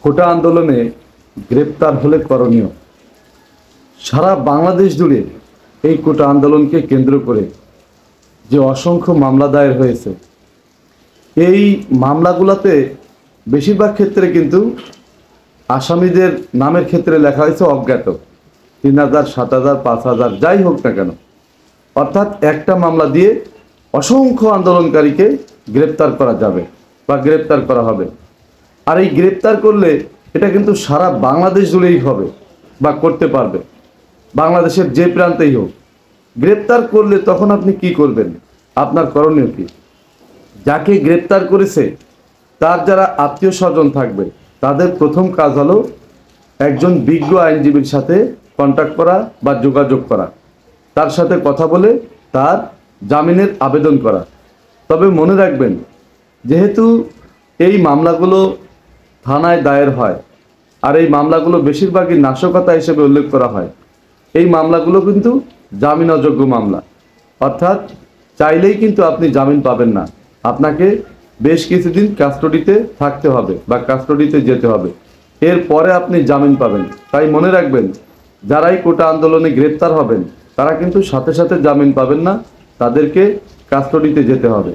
কোটা আন্দোলনে গ্রেপ্তার হলে করণীয়। সারা বাংলাদেশ জুড়ে এই কোটা আন্দোলনকে কেন্দ্র করে যে অসংখ্য মামলা দায়ের হয়েছে, এই মামলাগুলোতে বেশিরভাগ ক্ষেত্রে কিন্তু আসামিদের নামের ক্ষেত্রে লেখা হয়েছে অজ্ঞাত। 3000, 7000, 5000 যাই হোক না কেন, অর্থাৎ একটা মামলা দিয়ে অসংখ্য আন্দোলনকারীকে গ্রেপ্তার করা যাবে বা গ্রেপ্তার করা হবে। আর এই গ্রেপ্তার করলে এটা কিন্তু সারা বাংলাদেশ জুড়েই হবে বা করতে পারবে, বাংলাদেশের যে প্রান্তেই হোক। গ্রেপ্তার করলে তখন আপনি কি করবেন? আপনার করণীয় কি? যাকে গ্রেপ্তার করেছে তার যারা আত্মীয় স্বজন থাকবে, তাদের প্রথম কাজ হলো একজন বিজ্ঞ আইনজীবীর সাথে কন্ট্যাক্ট করা বা যোগাযোগ করা, তার সাথে কথা বলে তার জামিনের আবেদন করা। তবে মনে রাখবেন, যেহেতু এই মামলাগুলো থানায় দায়ের হয় আর এই মামলাগুলো বেশিরভাগই নাশকতা হিসেবে উল্লেখ করা হয়, এই মামলাগুলো কিন্তু জামিন অযোগ্য মামলা। অর্থাৎ চাইলেই কিন্তু আপনি জামিন পাবেন না, আপনাকে বেশ কিছুদিন কাস্টডিতে থাকতে হবে বা কাস্টডিতে যেতে হবে, এরপরে আপনি জামিন পাবেন। তাই মনে রাখবেন, যারাই কোটা আন্দোলনে গ্রেপ্তার হবেন তারা কিন্তু সাথে সাথে জামিন পাবেন না, তাদেরকে কাস্টডিতে যেতে হবে।